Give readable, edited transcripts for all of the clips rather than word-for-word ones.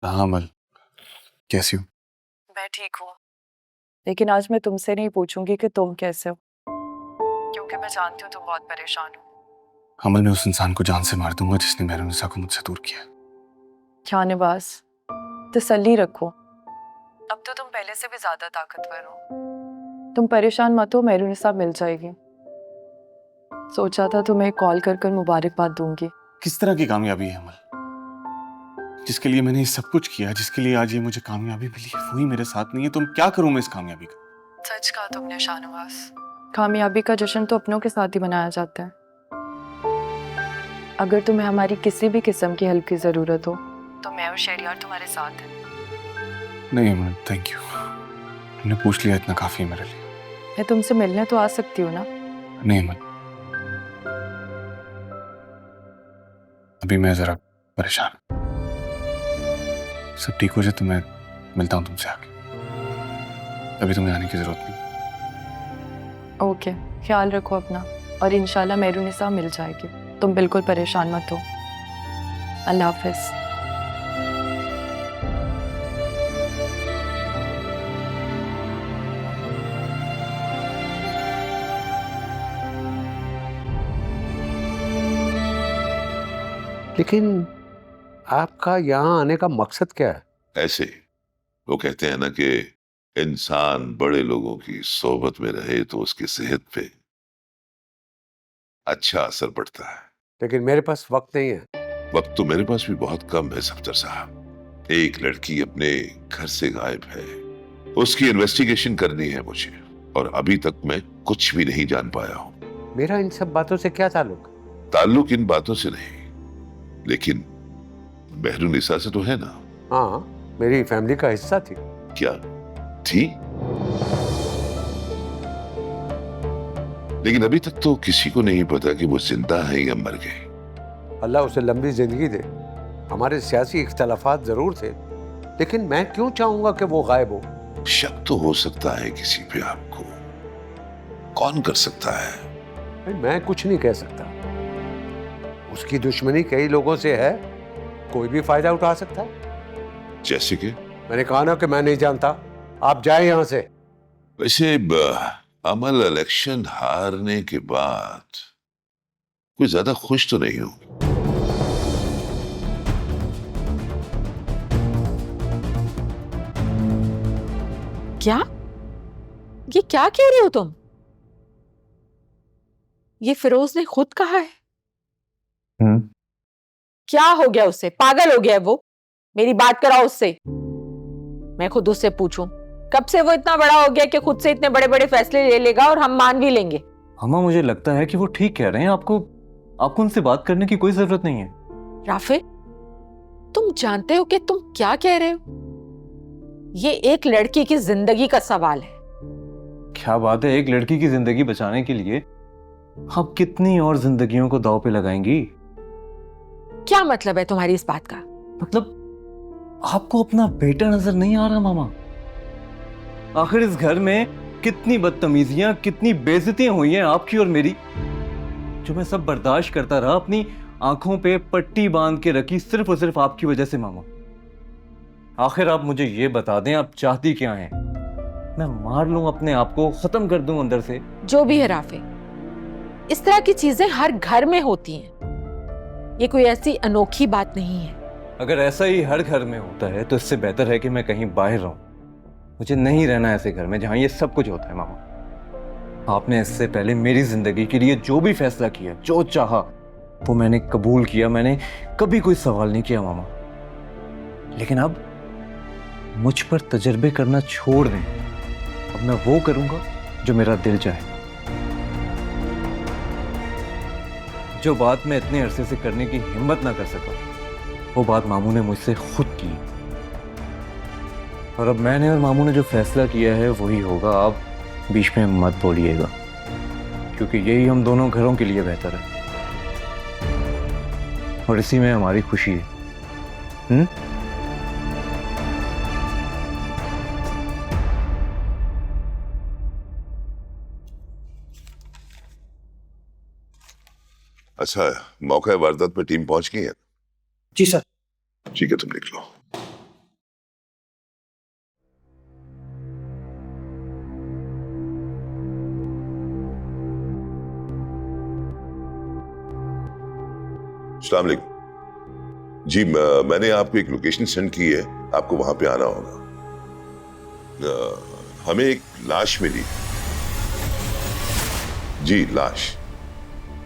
हाँ अमल, कैसी हो? मैं ठीक हूँ, लेकिन आज मैं तुमसे नहीं पूछूंगी कि तुम कैसे हो, क्योंकि मैं जानती हूँ तुम बहुत परेशान हो। अमल, मैं उस इंसान को जान से मार दूंगा जिसने मेहरुनिसा को मुझसे दूर किया। शाहनवाज, तसल्ली रखो, अब तो तुम पहले से भी ज्यादा ताकतवर हो। तुम परेशान मत हो, मेहरुनिसा मिल जाएगी। सोचा था तुम्हें कॉल कर कर मुबारकबाद दूंगी। किस तरह की कामयाबी है अमल? जिसके लिए मैंने ये सब कुछ किया, जिसके लिए आज ये मुझे कामयाबी मिली है, वही मेरे साथ नहीं है। तुम क्या करूं मैं इस कामयाबी का? सच कहा तुमने शाहनवाज, कामयाबी का जश्न तो अपनों के साथ ही मनाया जाता है। अगर तुम्हें हमारी किसी भी किस्म की हेल्प की जरूरत हो तो मैं और शहरियार तुम्हारे साथ हैं। नहीं अमल, थैंक यू। तुमने पूछ लिया, इतना काफी है मेरे लिए। मैं तुमसे मिलने तो आ सकती हूँ ना? नहीं अमल, अभी मैं जरा परेशान हूं। सब ठीक हो जाए तो मैं मिलता हूं तुमसे आके। अभी तुम्हें आने की जरूरत नहीं। ओके, ख्याल रखो अपना, और इंशाल्लाह मेहरुनिसा मिल जाएगी। तुम बिल्कुल परेशान मत हो। अल्लाह हाफिज। लेकिन आपका यहाँ आने का मकसद क्या है? ऐसे वो कहते हैं ना कि इंसान बड़े लोगों की सोबत में रहे तो उसकी सेहत पे अच्छा असर पड़ता है। लेकिन मेरे पास वक्त नहीं है। वक्त तो मेरे पास भी बहुत कम है सफदर साहब। एक लड़की अपने घर से गायब है, उसकी इन्वेस्टिगेशन करनी है मुझे, और अभी तक मैं कुछ भी नहीं जान पाया हूँ। मेरा इन सब बातों से क्या ताल्लुक? ताल्लुक इन बातों से नहीं, लेकिन मेहरुनिसा से तो है ना? हाँ, मेरी फैमिली का हिस्सा थी। क्या थी? लेकिन अभी तक तो किसी को नहीं पता कि वो जिंदा है या मर गए। अल्लाह उसे लंबी जिंदगी दे। हमारे सियासी इख्तलाफात जरूर थे, लेकिन मैं क्यों चाहूंगा कि वो गायब हो? शक तो हो सकता है किसी पे आपको, कौन कर सकता है? भाई, मैं कुछ नहीं कह सकता। उसकी दुश्मनी कई लोगों से है, कोई भी फायदा उठा सकता है। जैसे कि? मैंने कहा ना कि मैं नहीं जानता। आप जाए यहां से। वैसे अमल, इलेक्शन हारने के बाद कोई ज्यादा खुश तो नहीं हूं। क्या? ये क्या कह रहे हो तुम? ये फिरोज ने खुद कहा है। क्या हो गया उसे? पागल हो गया है वो? मेरी बात कराओ उससे, मैं खुद उससे पूछूं। कब से वो इतना बड़ा हो गया कि खुद से इतने बड़े बड़े फैसले ले लेगा और हम मान भी लेंगे? अम्मा, मुझे लगता है कि वो ठीक कह रहे हैं। आपको उनसे बात करने की कोई जरूरत नहीं है। राफे, तुम जानते हो कि तुम क्या कह रहे हो? ये एक लड़की की जिंदगी का सवाल है। क्या बात है, एक लड़की की जिंदगी बचाने के लिए आप कितनी और जिंदगियों को दांव पे लगाएंगी? क्या मतलब है तुम्हारी इस बात का? मतलब आपको अपना बेटा नजर नहीं आ रहा मामा? आखिर इस घर में कितनी बदतमीजियां, कितनी बेइज्जतियां हुई हैं आपकी और मेरी, जो मैं सब बर्दाश्त करता रहा, अपनी आंखों पे पट्टी बांध के रखी सिर्फ और सिर्फ आपकी वजह से मामा। आखिर आप मुझे ये बता दें, आप चाहती क्या हैं? मैं मार लूं अपने आप को, खत्म कर दूं अंदर से? जो भी है राफे, इस तरह की चीजें हर घर में होती हैं। ये कोई ऐसी अनोखी बात नहीं है। अगर ऐसा ही हर घर में होता है तो इससे बेहतर है कि मैं कहीं बाहर रहूं। मुझे नहीं रहना ऐसे घर में जहां ये सब कुछ होता है मामा। आपने इससे पहले मेरी जिंदगी के लिए जो भी फैसला किया, जो चाहा, वो मैंने कबूल किया। मैंने कभी कोई सवाल नहीं किया मामा। लेकिन अब मुझ पर तजर्बे करना छोड़ दें। अब मैं वो करूंगा जो मेरा दिल चाहे। जो बात मैं इतने अरसे से करने की हिम्मत ना कर सका, वो बात मामू ने मुझसे खुद की। और अब मैंने और मामू ने जो फैसला किया है वही होगा। आप बीच में मत बोलिएगा, क्योंकि यही हम दोनों घरों के लिए बेहतर है, और इसी में हमारी खुशी है। अच्छा, मौका वारदात पे टीम पहुंच गई है? जी सर। ठीक है, तुम लिख लो। अस्सलाम वालेकुम। जी मैंने आपको एक लोकेशन सेंड की है, आपको वहां पे आना होगा। हमें एक लाश मिली। जी लाश,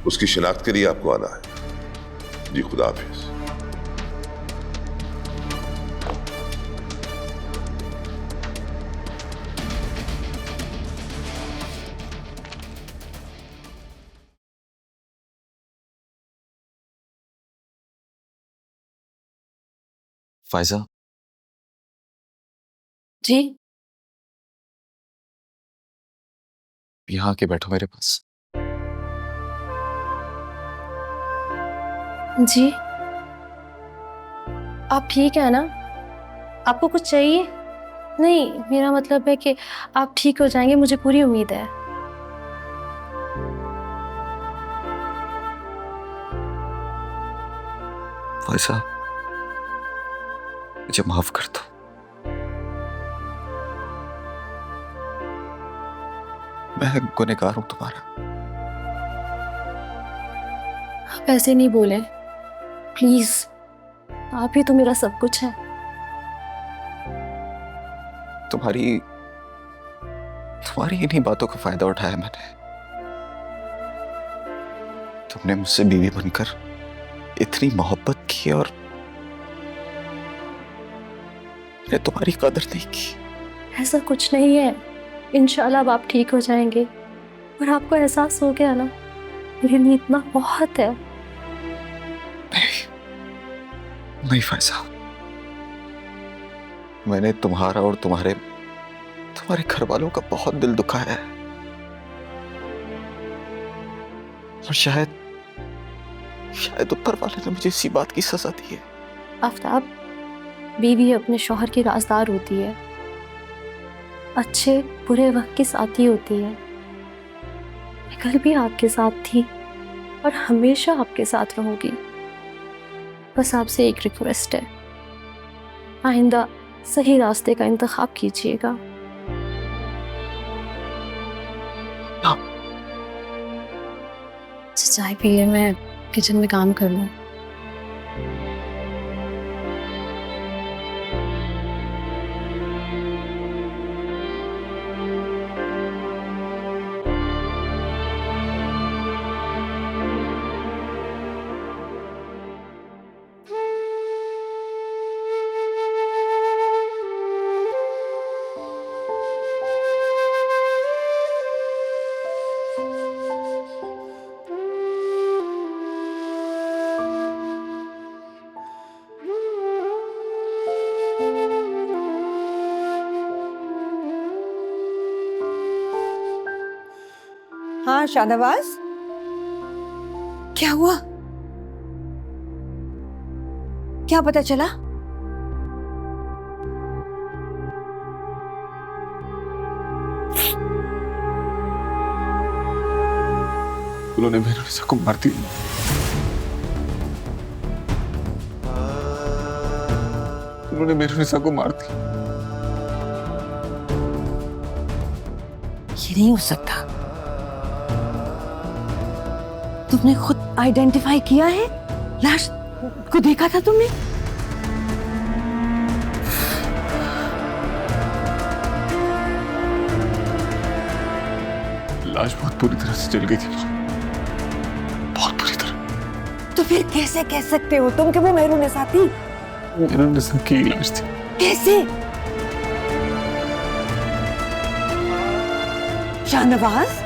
उसकी शिनाख्त के लिए आपको आना है। जी खुदा हाफिज। फायजा, जी यहाँ आके बैठो मेरे पास। जी आप ठीक है ना? आपको कुछ चाहिए? नहीं, मेरा मतलब है कि आप ठीक हो जाएंगे, मुझे पूरी उम्मीद है। फायजा, मुझे माफ कर दो। मैं गुनहगार हूं तुम्हारा। आप ऐसे नहीं बोले प्लीज, आप ही तो मेरा सब कुछ है। तुम्हारी इन्हीं बातों का फायदा उठाया मैंने। तुमने मुझसे बीवी बनकर इतनी मोहब्बत की और मैंने तुम्हारी कदर नहीं की। ऐसा कुछ नहीं है, इंशाल्लाह अब आप ठीक हो जाएंगे। और आपको एहसास हो गया ना, मेरे लिए इतना बहुत है। नहीं फायजा, मैंने तुम्हारा और तुम्हारे घर वालों का बहुत दिल दुखाया है। और शायद ऊपर वाले ने मुझे इसी बात की सजा दी है। आफ्ताब, बीवी अपने शौहर की राजदार होती है, अच्छे बुरे वक्त की साथी होती है। मैं कल भी आपके साथ थी और हमेशा आपके साथ रहूंगी। बस आपसे एक रिक्वेस्ट है, आइंदा सही रास्ते का इंतखाब कीजिएगा। चाय पिए, मैं किचन में काम कर लूं। हाँ शाहनवाज, क्या हुआ? क्या पता चला? उन्होंने मेहरुनिसा को मार दिया। उन्होंने मेहरुनिसा को मार दिया। ये नहीं हो सकता। तुमने खुद आइडेंटिफाई किया है? लाश को देखा था तुमने? लाश बहुत बुरी तरह से जल गई थी, बहुत बुरी तरह। तो फिर कैसे कह सकते हो तुम कि वो मेहरुनिसा थी? मेहरुनिसा की लाश थी। कैसे? शाहनवाज,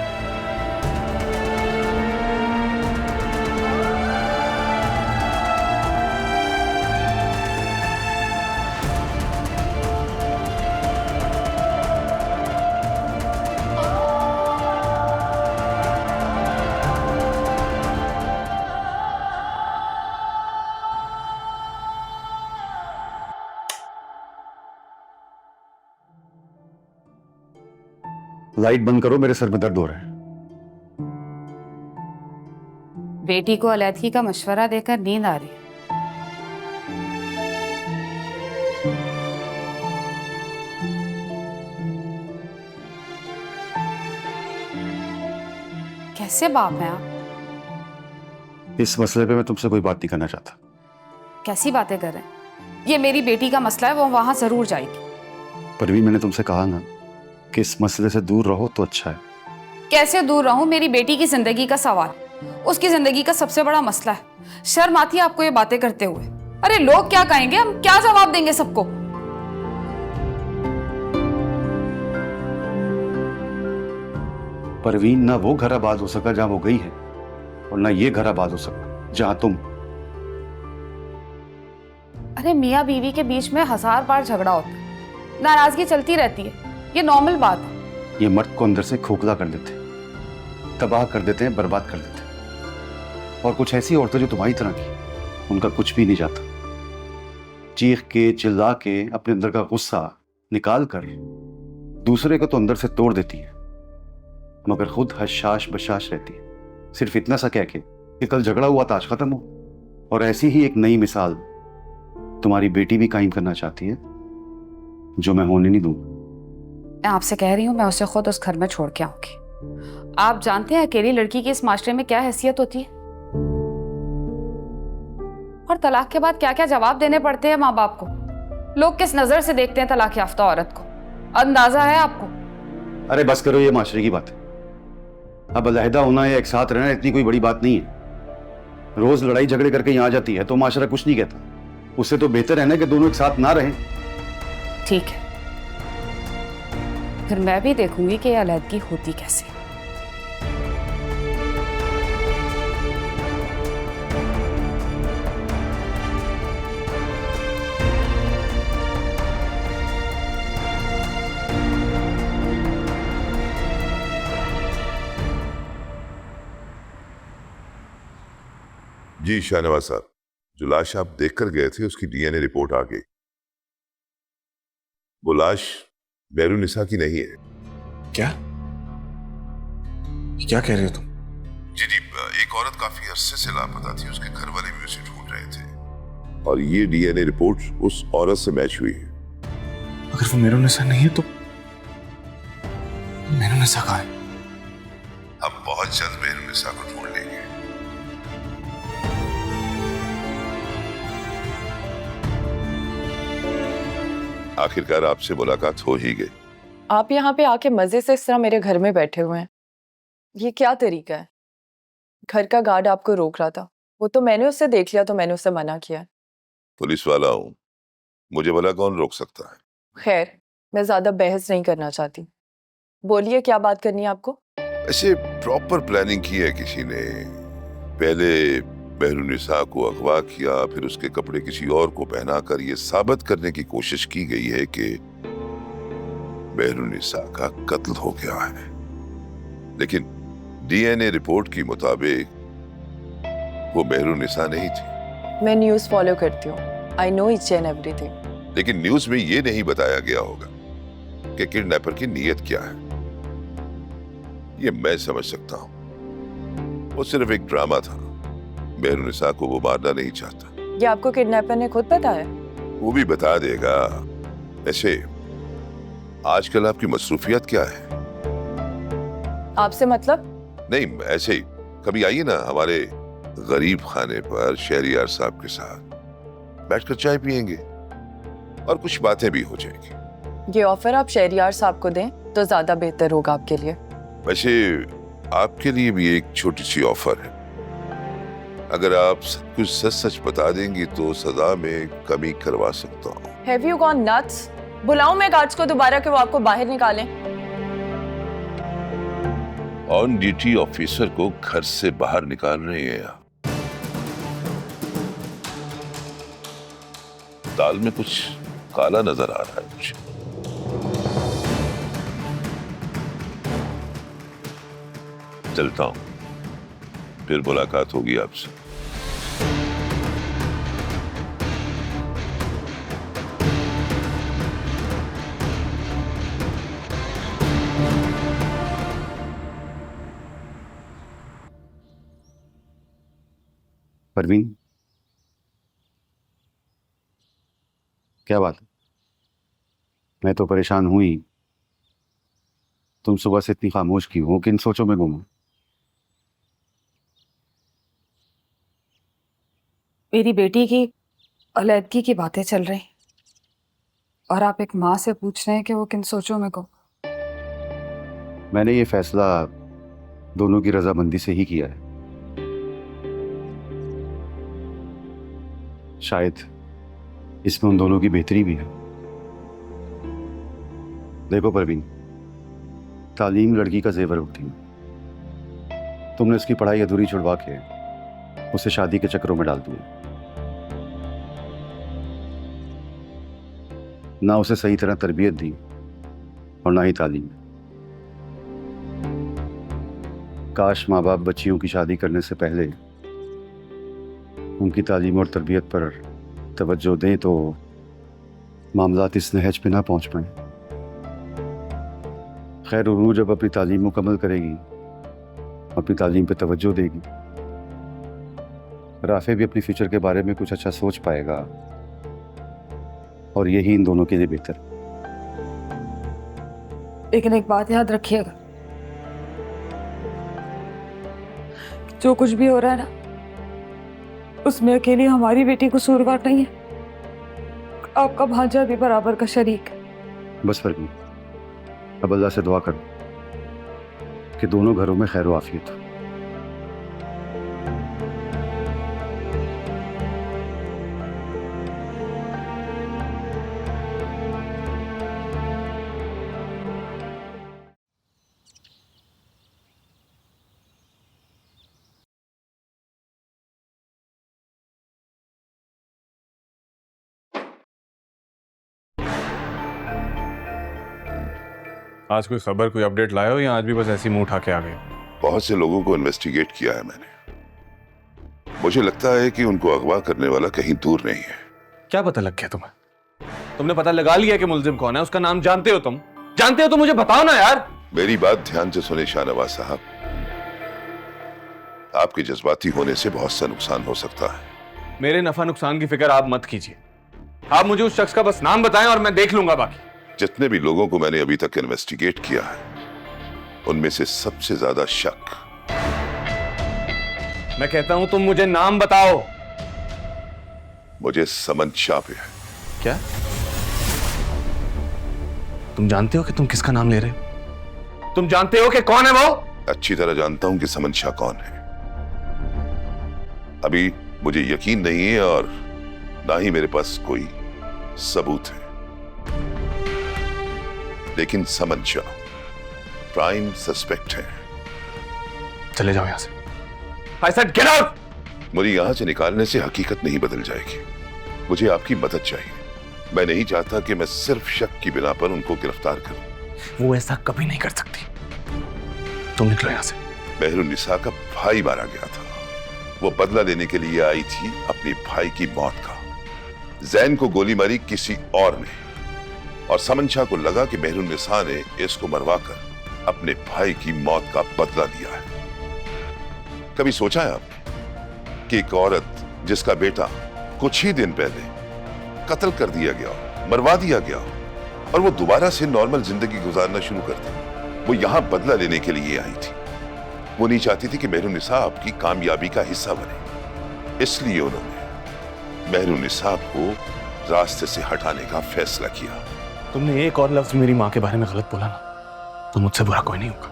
लाइट बंद करो, मेरे सर में दर्द हो रहा है। बेटी को अलैदगी का मशवरा देकर नींद आ रही है। कैसे बाप हैं आप? इस मसले पे मैं तुमसे कोई बात नहीं करना चाहता। कैसी बातें कर रहे हैं? ये मेरी बेटी का मसला है, वो वहां जरूर जाएगी। परवीन, मैंने तुमसे कहा ना कि इस मसले से दूर रहो तो अच्छा है। कैसे दूर रहूं? मेरी बेटी की जिंदगी का सवाल, उसकी जिंदगी का सबसे बड़ा मसला है। शर्म आती है आपको ये बातें करते हुए? अरे लोग क्या कहेंगे, हम क्या जवाब देंगे सबको? परवीन, ना वो घर आबाद हो सका जहां वो गई है, और ना ये घर आबाद हो सका जहां तुम। अरे मियाँ बीवी के बीच में 1000 बार झगड़ा होता है, नाराजगी चलती रहती है, ये नॉर्मल बात है। ये मर्द को अंदर से खोखला कर देते, तबाह कर देते हैं, बर्बाद कर देते हैं। और कुछ ऐसी औरतें जो तुम्हारी तरह की, उनका कुछ भी नहीं जाता। चीख के चिल्ला के अपने अंदर का गुस्सा निकाल कर दूसरे को तो अंदर से तोड़ देती है, मगर खुद हशाश बशाश रहती है, सिर्फ इतना सा कह के कि कल झगड़ा हुआ था आज खत्म हो। और ऐसी ही एक नई मिसाल तुम्हारी बेटी भी कायम करना चाहती है, जो मैं होने नहीं दूंगा। मैं आपसे कह रही हूँ, मैं उसे खुद उस घर में छोड़ के आऊंगी। आप जानते हैं अकेली लड़की की इस माशरे में क्या हैसियत होती है, और तलाक के बाद क्या क्या जवाब देने पड़ते हैं माँ बाप को। लोग किस नजर से देखते हैं तलाक याफ्ता औरत को, अंदाजा है आपको? अरे बस करो ये माशरे की बात है। अब अलहदा होना या एक साथ रहना इतनी कोई बड़ी बात नहीं है। रोज लड़ाई झगड़े करके यहाँ आ जाती है तो माशरा कुछ नहीं कहता। उससे तो बेहतर है ना कि दोनों एक साथ ना रहें। ठीक है, फिर मैं भी देखूंगी कि ये अलहदगी होती कैसे। जी शाहनवाज साहब, जो लाश आप देखकर गए थे उसकी डीएनए रिपोर्ट आ गई। वो लाश बैरूनिसा की नहीं है। क्या क्या कह रहे हो तुम? जी जी, एक औरत काफी अरसे से लापता थी, उसके घर वाले भी उसे ढूंढ रहे थे, और ये डीएनए रिपोर्ट उस औरत से मैच हुई है। अगर वो बैरूनिसा नहीं है तो बैरूनिसा कहाँ है? हम बहुत जल्द बैरूनिसा को ढूंढ लेंगे। आखिरकार आपसे मुलाकात हो ही गई। आप यहाँ पे आके मजे से इस तरह मेरे घर में बैठे हुए हैं, ये क्या तरीका है? घर का गार्ड आपको रोक रहा था, वो तो मैंने उससे देख लिया तो मैंने उससे मना किया। पुलिस वाला हूं, मुझे भला कौन रोक सकता है। खैर, मैं ज्यादा बहस नहीं करना चाहती, बोलिए क्या बात करनी है आपको? ऐसे प्रॉपर प्लानिंग की है किसी ने। पहले बैरूनिसा को अगवा किया, फिर उसके कपड़े किसी और को पहनाकर ये साबित करने की कोशिश की गई है कि बैरूनिसा का कत्ल हो गया है। लेकिन डीएनए रिपोर्ट के मुताबिक वो बैरूनिसा नहीं थी। मैं न्यूज़ फॉलो करती हूँ, I know each and everything. लेकिन न्यूज में ये नहीं बताया गया होगा कि किडनैपर की नीयत क्या है। ये मैं समझ सकता हूँ, वो सिर्फ एक ड्रामा था। बैरूनिसा को वो मारना नहीं चाहता। ये आपको किडनैपर ने खुद बताया? वो भी बता देगा। ऐसे आजकल आपकी मसरूफियत क्या है? आपसे मतलब? नहीं, ऐसे ही कभी आइए ना हमारे गरीब खाने पर शहरियार साहब के साथ बैठकर चाय पियेंगे और कुछ बातें भी हो जाएंगी। ये ऑफर आप शहरियार साहब को दें तो ज्यादा बेहतर होगा आपके लिए। वैसे आपके लिए भी एक छोटी सी ऑफर है। अगर आप सब कुछ सच सच बता देंगी तो सजा में कमी करवा सकता हूँ। Have you gone nuts? बुलाऊं मैं गार्ड्स को दोबारा कि वो आपको बाहर निकालें? ऑन ड्यूटी ऑफिसर को घर से बाहर निकाल रहे हैं आप। दाल में कुछ काला नजर आ रहा है मुझे। चलता हूं, फिर मुलाकात होगी आपसे। परवीन, क्या बात है? मैं तो परेशान हूं ही। तुम सुबह से इतनी खामोश क्यों हो? किन सोचों में गुम हो? मेरी बेटी की अलैदगी की बातें चल रही और आप एक माँ से पूछ रहे हैं कि वो किन सोचों में को। मैंने ये फैसला दोनों की रजामंदी से ही किया है। शायद इसमें उन दोनों की बेहतरी भी है। देखो परवीन, तालीम लड़की का जेवर होती है। तुमने उसकी पढ़ाई अधूरी छुड़वा के उसे शादी के चक्करों में डाल दिया। ना उसे सही तरह तरबियत दी और ना ही तालीम। काश माँ बाप बच्चियों की शादी करने से पहले उनकी तालीम और तरबियत पर तवज्जो दें तो मामलात इस नहज पे ना पहुंच पाए। खैर, उन्होंने जब अपनी तालीम मुकम्मल करेगी, अपनी तालीम पे तवज्जो देगी, राफे भी अपनी फ्यूचर के बारे में कुछ अच्छा सोच पाएगा और यही इन दोनों के लिए बेहतर। लेकिन एक बात याद रखिएगा, जो कुछ भी हो रहा है ना, उसमें अकेली हमारी बेटी कसूरवार नहीं है, आपका भांजा भी बराबर का शरीक है। बस फर्क नहीं। अब अल्लाह से दुआ करो कि दोनों घरों में खैर आफियत हो। आज कोई खबर, कोई अपडेट लाए हो या आज भी बस ऐसी मुंह उठा के आ गए? बहुत से लोगों को इन्वेस्टिगेट किया है मैंने। मुझे लगता है कि उनको अगवा करने वाला कहीं दूर नहीं है। क्या पता लग गया तुम्हें? तुमने पता लगा लिया कि मुलजिम कौन है? उसका नाम जानते हो तुम? जानते हो तो मुझे बताओ ना यार। मेरी बात ध्यान से सुने शाहनवाज साहब, आपके जज्बाती होने से बहुत सा नुकसान हो सकता है। मेरे नफा नुकसान की फिक्र आप मत कीजिए। आप मुझे उस शख्स का बस नाम बताएं और मैं देख लूंगा बाकी। जितने भी लोगों को मैंने अभी तक इन्वेस्टिगेट किया है, उनमें से सबसे ज्यादा शक मैं कहता हूं तुम मुझे नाम बताओ। मुझे समन शाह पे है। क्या तुम जानते हो कि तुम किसका नाम ले रहे हो? तुम जानते हो कि कौन है वो? अच्छी तरह जानता हूं कि समन शाह कौन है। अभी मुझे यकीन नहीं है और ना ही मेरे पास कोई सबूत है, लेकिन समन शाह प्राइम सस्पेक्ट है। चले जाओ यहां से। I said get out! मुझे यहां से निकालने से हकीकत नहीं बदल जाएगी। मुझे आपकी मदद चाहिए। मैं नहीं चाहता कि मैं सिर्फ शक की बिना पर उनको गिरफ्तार करूं। वो ऐसा कभी नहीं कर सकती। तुम निकलो यहां से। मेहरुन्निसा का भाई मारा गया था। वो बदला लेने के लिए आई थी अपने भाई की मौत का। जैन को गोली मारी किसी और ने, और समन शाह को लगा कि मेहरुन्निसा ने इसको मरवाकर अपने भाई की मौत का बदला लिया है। कभी सोचा है आपने कि एक औरत जिसका बेटा कुछ ही दिन पहले कत्ल कर दिया गया, मरवा दिया गया, और वो दोबारा से नॉर्मल जिंदगी गुजारना शुरू कर दी, वो यहां बदला लेने के लिए आई थी। वो नहीं चाहती थी कि मेहरुन्निसा आपकी कामयाबी का हिस्सा बने, इसलिए उन्होंने मेहरुन्निसा को रास्ते से हटाने का फैसला किया। तुमने एक और लफ्ज मेरी माँ के बारे में गलत बोला ना, तो मुझसे बुरा कोई नहीं होगा।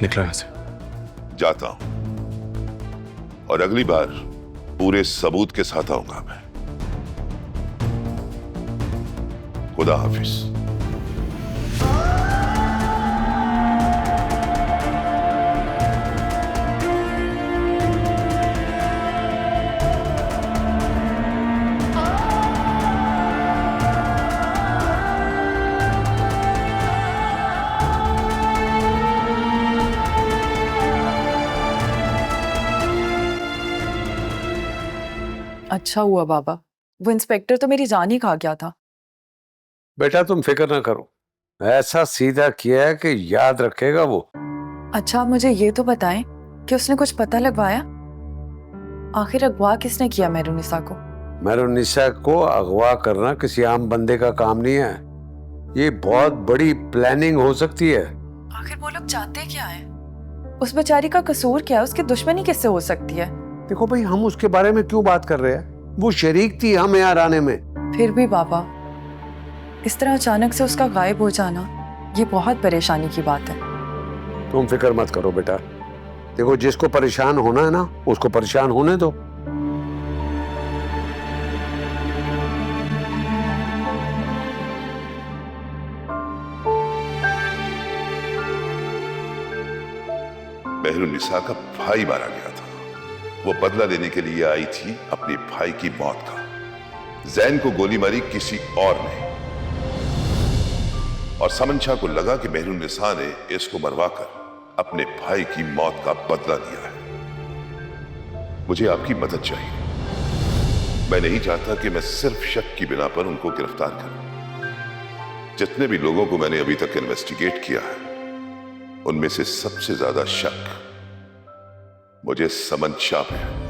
निकलो यहां से। जाता हूं, और अगली बार पूरे सबूत के साथ आऊंगा मैं। खुदा हाफिज। अच्छा हुआ बाबा, वो इंस्पेक्टर तो मेरी जान ही खा गया था। बेटा तुम फिक्र ना करो, ऐसा सीधा किया है कि याद रखेगा वो। अच्छा, आप मुझे ये तो बताएं कि उसने कुछ पता लगवाया? आखिर अगवा किसने किया मेहरुन्निसा को? मेहरुन्निसा को अगवा करना किसी आम बंदे का काम नहीं है। ये बहुत बड़ी प्लानिंग हो सकती है। आखिर वो लोग चाहते क्या है? उस बेचारी का कसूर क्या है? उसकी दुश्मनी किससे हो सकती है? देखो भाई, हम उसके बारे में क्यों बात कर रहे हैं? वो शरीक थी हम यहाँ आने में। फिर भी बाबा, इस तरह अचानक से उसका गायब हो जाना, ये बहुत परेशानी की बात है। तुम फिक्र मत करो बेटा, देखो जिसको परेशान होना है ना, उसको परेशान होने दो। मेहरुन्निसा का भाई मारा गया था। वो बदला लेने के लिए आई थी अपने भाई की मौत का। जैन को गोली मारी किसी और ने, और समन शाह को लगा कि मेहरुन्निसा ने इसको मरवाकर अपने भाई की मौत का बदला लिया है। मुझे आपकी मदद चाहिए। मैं नहीं चाहता कि मैं सिर्फ शक की बिना पर उनको गिरफ्तार करूं। जितने भी लोगों को मैंने अभी तक इन्वेस्टिगेट किया है, उनमें से सबसे ज्यादा शक मुझे समन शाह पे है।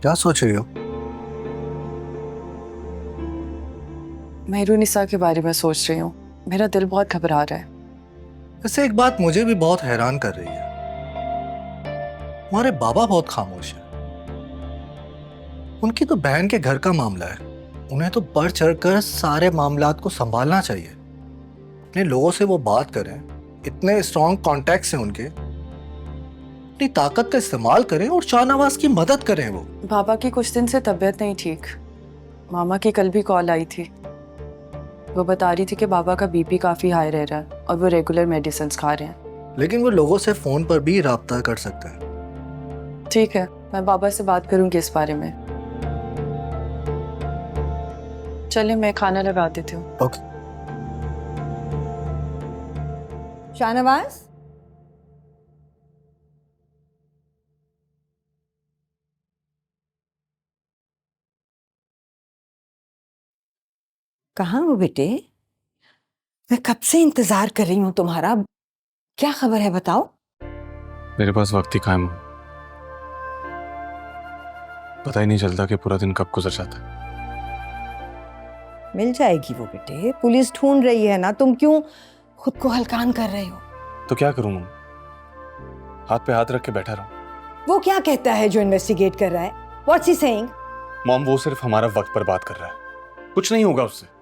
क्या सोच रही हो? मेहरुन्निसा के बारे में सोच रही हूँ। मेरा दिल बहुत घबरा रहा है। वैसे एक बात मुझे भी बहुत हैरान कर रही है, हमारे बाबा बहुत खामोश है। उनकी तो बहन के घर का मामला है, उन्हें तो बढ़ चढ़कर सारे मामलात को संभालना चाहिए। अपने लोगों से वो बात करें, इतने स्ट्रॉन्ग कॉन्टैक्ट्स हैं उनके, अपनी ताकत का इस्तेमाल करें और शाहनवाज की मदद करें। वो बाबा की कुछ दिन से तबीयत नहीं ठीक। मामा की कल भी कॉल आई थी। वो बता रही थी कि बाबा का बीपी काफ़ी हाई रह रहा है और वो रेगुलर मेडिसिन खा रहे हैं। लेकिन वो लोगों से फोन पर भी राब्ता कर सकते हैं। ठीक है, मैं बाबा से बात करूंगी इस बारे में। चलिए मैं खाना लगा देती हूँ। ओके। शाहनवाज, कहाँ हो बेटे? मैं कब से इंतजार कर रही हूँ तुम्हारा। क्या खबर है बताओ। मेरे पास वक्त ही कायम हो, पता ही नहीं चलता कि पूरा दिन कब गुजर जाता है। मिल जाएगी वो बेटे, पुलिस ढूंढ रही है ना, तुम क्यों खुद को हलकान कर रहे हो? तो क्या करूं मम्मी, हाथ पे हाथ रख के बैठा रहूं? वो क्या कहता है जो इन्वेस्टिगेट कर रहा है? What's he saying? मॉम, वो सिर्फ हमारा वक्त बर्बाद कर रहा है, कुछ नहीं होगा उससे।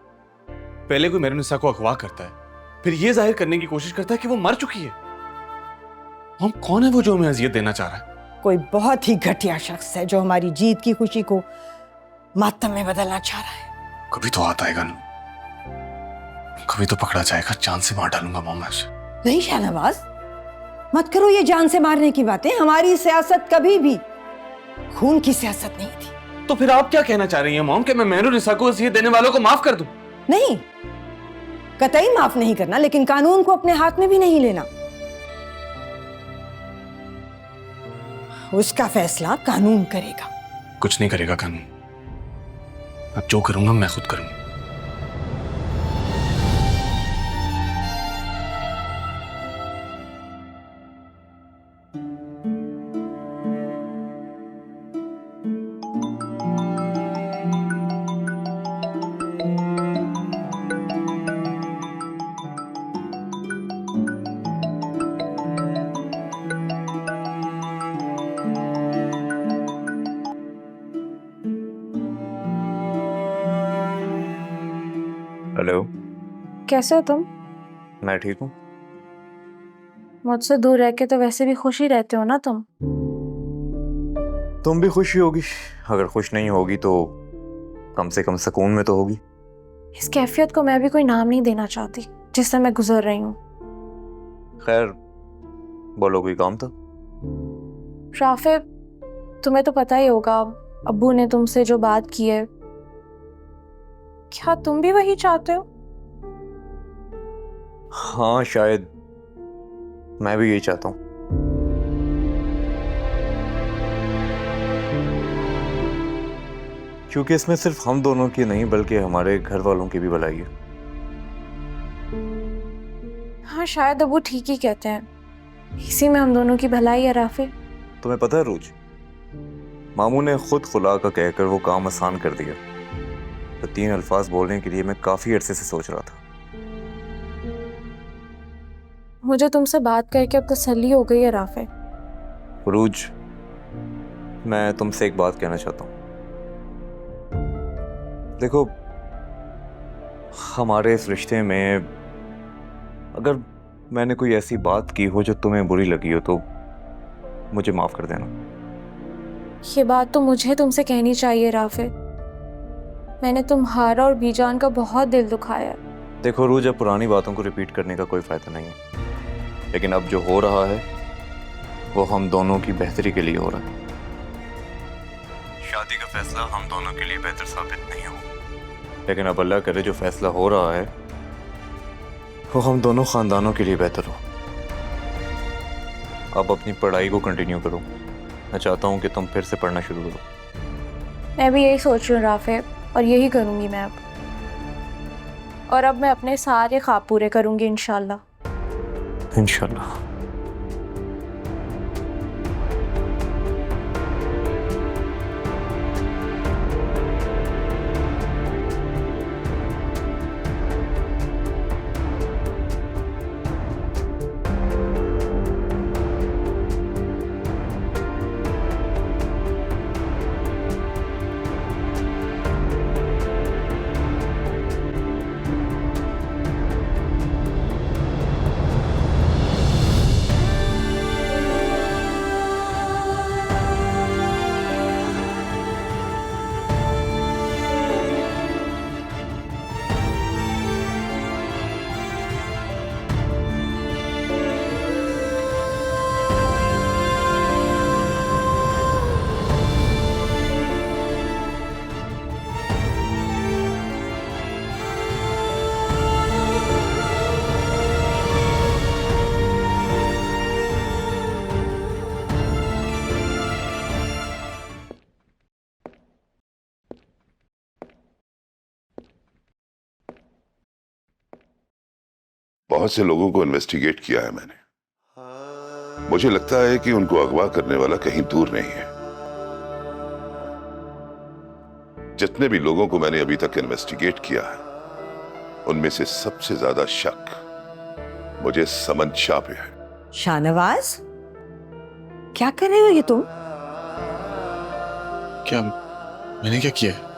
पहले कोई मेहरुन्निसा को अगवा करता है, फिर ये जाहिर करने की कोशिश करता है कि वो मर चुकी है। मॉम, कौन है वो जो हमें अजियत देना चाह रहा है? कोई बहुत ही घटिया शख्स है जो हमारी जीत की खुशी को मातम में बदलना चाह रहा है। कभी तो हाथ आएगा ना, कभी तो पकड़ा जाएगा। जान से मार डालूंगा मॉम मैं उसे। नहीं शाहनवाज, मत करो ये जान से मारने की बातें। हमारी सियासत कभी भी खून की सियासत नहीं थी। तो फिर आप क्या कहना चाह रही हैं मॉम, कि मैं मेहरुन्निसा को अजियत देने वालों को माफ कर दूं? नहीं, कतई माफ नहीं करना, लेकिन कानून को अपने हाथ में भी नहीं लेना। उसका फैसला कानून करेगा। कुछ नहीं करेगा कानून, अब जो करूंगा मैं खुद करूंगा। हेलो, कैसे हो तुम? मैं ठीक हूँ। मुझसे दूर रह के तो वैसे भी खुश ही रहते हो ना तुम। तुम भी खुशी होगी, अगर खुश नहीं होगी तो कम से कम सुकून में तो होगी। इस कैफियत को मैं भी कोई नाम नहीं देना चाहती जिससे मैं गुजर रही हूँ। खैर, बोलो, कोई काम था? राफे, तुम्हें तो पता ही होगा अब्बू ने तुमसे जो बात की है, क्या तुम भी वही चाहते हो? हाँ, शायद मैं भी यही चाहता हूँ। क्योंकि इसमें सिर्फ हम दोनों की नहीं बल्कि हमारे घर वालों की भी भलाई है। हाँ शायद अब वो ठीक ही कहते हैं, इसी में हम दोनों की भलाई है राफे। तुम्हें पता है रूज, मामू ने खुद खुला का कहकर वो काम आसान कर दिया। तो 3 अल्फाज बोलने के लिए मैं काफी अरसे से सोच रहा था। मुझे तुमसे बात करके अब तसल्ली हो गई है राफे। रूज, मैं तुमसे एक बात कहना चाहता हूँ। देखो, हमारे इस रिश्ते में अगर मैंने कोई ऐसी बात की हो जो तुम्हें बुरी लगी हो तो मुझे माफ कर देना। ये बात तो मुझे तुमसे कहनी चाहिए राफे। मैंने तुम्हारा और बीजान का बहुत दिल दुखाया है। देखो रूज, अब पुरानी बातों को रिपीट करने का कोई फायदा नहीं है, लेकिन अब जो हो रहा है वो हम दोनों की बेहतरी के लिए हो रहा है। शादी का फैसला हम दोनों के लिए बेहतर साबित नहीं हो, लेकिन अब अल्लाह करे जो फैसला हो रहा है वो हम दोनों खानदानों के लिए बेहतर हो। अब अपनी पढ़ाई को कंटिन्यू करो। मैं चाहता हूँ कि तुम फिर से पढ़ना शुरू करो। मैं भी यही सोच रही हूँ राफे, और यही करूँगी मैं अब। और अब मैं अपने सारे ख्वाब पूरे करूँगी इंशाल्लाह। इंशाल्लाह। बहुत से लोगों को इन्वेस्टिगेट किया है मैंने। मुझे लगता है कि उनको अगवा करने वाला कहीं दूर नहीं है। जितने भी लोगों को मैंने अभी तक इन्वेस्टिगेट किया है, उनमें से सबसे ज्यादा शक मुझे समन शाह पे है। शाहनवाज, क्या कर रहे हो ये तुम? क्या मैंने क्या किया है?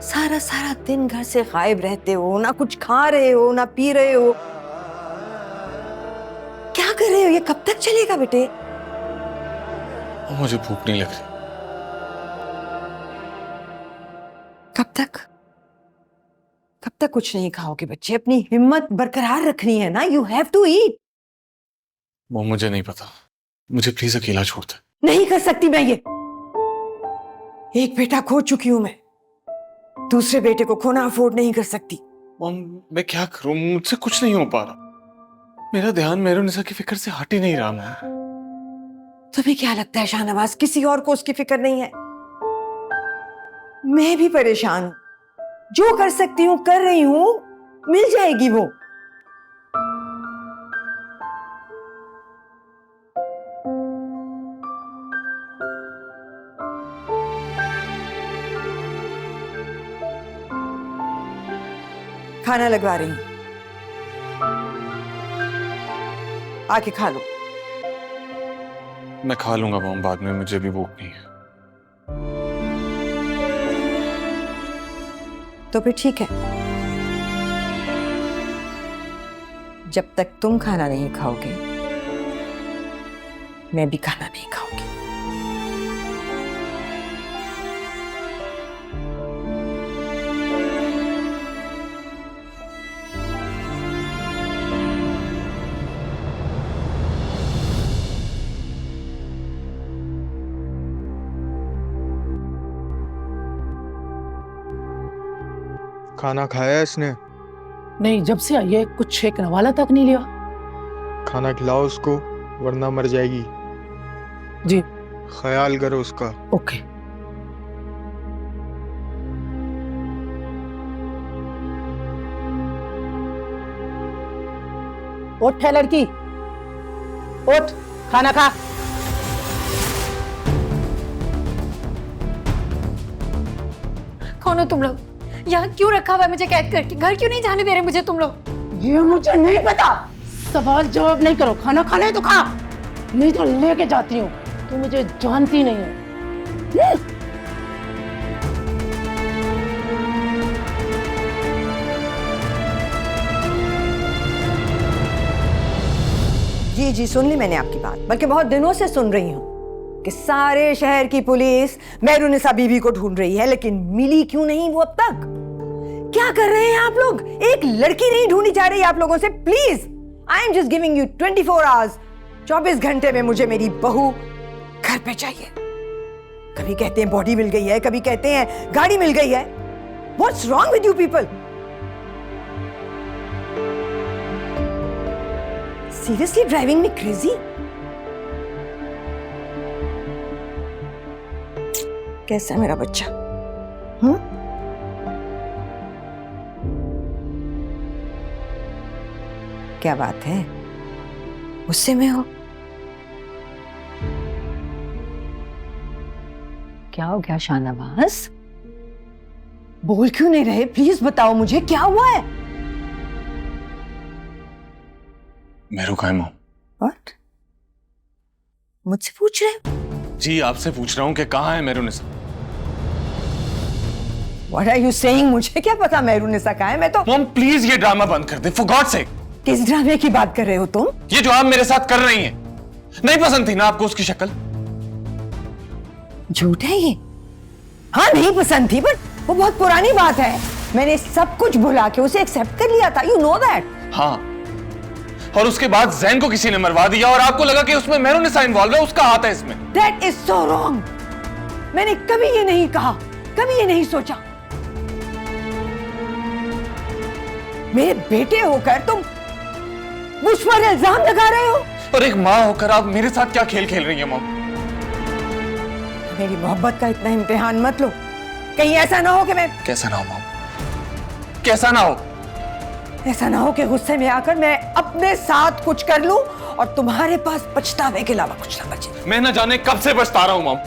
सारा सारा दिन घर से गायब रहते हो, ना कुछ खा रहे हो ना पी रहे हो। क्या कर रहे हो? ये कब तक चलेगा बेटे? मुझे भूख नहीं लग रही। कब तक? कब तक कुछ नहीं खाओगे बच्चे? अपनी हिम्मत बरकरार रखनी है ना। You have to eat. वो मुझे नहीं पता, मुझे प्लीज अकेला छोड़ दे। नहीं कर सकती मैं ये। एक बेटा खो चुकी हूं मैं, दूसरे बेटे को खोना अफोर्ड नहीं कर सकती। मॉम, मैं क्या करूं? मुझसे कुछ नहीं हो पा रहा। मेरा ध्यान मेहरुनिसा की फिक्र से हट ही नहीं रहा। तुम्हें क्या लगता है शाहनवाज, किसी और को उसकी फिक्र नहीं है? मैं भी परेशान हूं। जो कर सकती हूँ कर रही हूं, मिल जाएगी वो। खाना लगवा रही हूं, आके खा लो। मैं खा लूंगा मॉम, बाद में। मुझे भी भूख नहीं है। तो फिर ठीक है, जब तक तुम खाना नहीं खाओगे मैं भी खाना नहीं खाऊंगी। खाना खाया है इसने? नहीं, जब से आई है कुछ छेकने वाला तक नहीं लिया। खाना खिलाओ उसको वरना मर जाएगी। जी। ख्याल करो उसका। ओके। उठ है लड़की, उठ, खाना खा। कौन हो तुम लोग? यहाँ क्यों रखा हुआ है मुझे कैद करके? घर क्यों नहीं जाने दे रहे मुझे तुम लोग? ये मुझे नहीं पता, सवाल जवाब नहीं करो। खाना खाना है तो खा, नहीं तो लेके जाती हूँ। तू मुझे जानती नहीं है। जी जी, सुन ली मैंने आपकी बात, बल्कि बहुत दिनों से सुन रही हूँ कि सारे शहर की पुलिस मेहरुनिसा बीवी को ढूंढ रही है, लेकिन मिली क्यों नहीं वो अब तक? क्या कर रहे हैं आप लोग? एक लड़की नहीं ढूंढी जा रही आप लोगों से? Please, I am just giving you 24 hours. 24 घंटे में मुझे मेरी बहू घर पे चाहिए। कभी कहते हैं बॉडी मिल गई है, कभी कहते हैं गाड़ी मिल गई है। What's wrong with you people? Seriously driving me crazy? कैसा है मेरा बच्चा? क्या बात है, गुस्से में हो? क्या हो गया शाहनवाज? बोल क्यों नहीं रहे? प्लीज बताओ मुझे, क्या हुआ है? मेरू का है मॉम? व्हाट? मुझसे पूछ रहे हो? जी आपसे पूछ रहा हूँ कि कहाँ है Mehrunnisa? What are you saying? मुझे क्या पता मेहरुनिसा कहाँ है? मैं तो। मॉम प्लीज ये ड्रामा बंद कर दे, for God's sake। किस ड्रामे की बात कर रहे हो तुम? ये जो आप मेरे साथ कर रही हैं, नहीं पसंद थी ना आपको उसकी शक्ल? झूठ है ये? हाँ नहीं पसंद थी, बट वो बहुत पुरानी बात है। मैंने सब कुछ भुला के उसे एक्सेप्ट कर लिया था, यू नो दैट। हाँ, और उसके बाद जैन को किसी ने मरवा दिया और आपको लगा कि उसमें मेहरुनिसा इन्वॉल्व है, उसका हाथ है इसमें। That is so wrong। मैंने कभी ये नहीं कहा, कभी ये नहीं सोचा। मेरे बेटे होकर तुम मुझ पर इल्जाम लगा रहे हो। और एक माँ होकर आप मेरे साथ क्या खेल खेल रही हैं मॉम? मेरी मोहब्बत का इतना इम्तिहान मत लो, कहीं ऐसा ना हो कि मैं। कैसा ना हो मॉम? कैसा ना हो? ऐसा ना हो कि गुस्से में आकर मैं अपने साथ कुछ कर लूं और तुम्हारे पास पछतावे के अलावा कुछ ना बचे। मैं न जाने कब से पछता रहा हूं मॉम।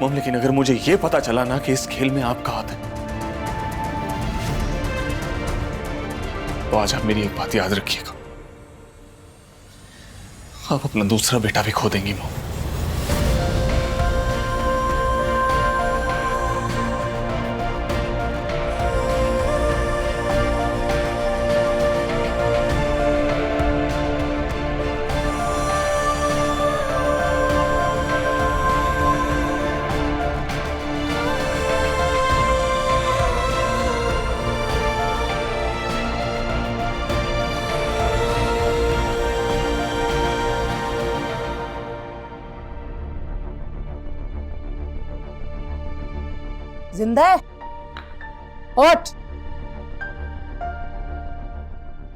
मॉम लेकिन अगर मुझे ये पता चला ना कि इस खेल में आपका हाथ है, तो आज आप मेरी एक बात याद रखिएगा, आप अपना दूसरा बेटा भी खो देंगी मॉम। जिंदा है? उठ,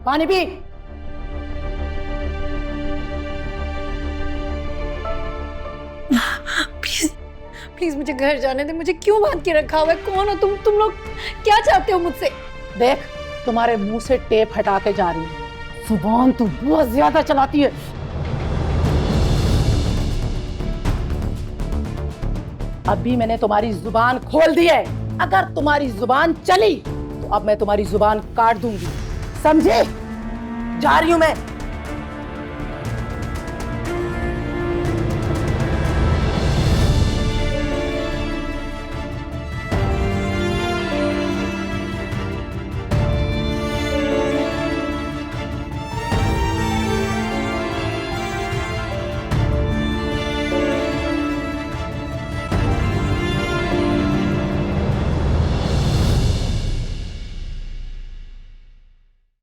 पानी पी। प्लीज प्लीज मुझे घर जाने दे। मुझे क्यों बांध के रखा हुआ है? कौन हो तुम लोग क्या चाहते हो मुझसे? देख, तुम्हारे मुंह से टेप हटा के जा रही है। जुबान तू बहुत ज्यादा चलाती है। अभी मैंने तुम्हारी जुबान खोल दी है, अगर तुम्हारी जुबान चली तो अब मैं तुम्हारी जुबान काट दूंगी, समझे? जा रही हूं मैं।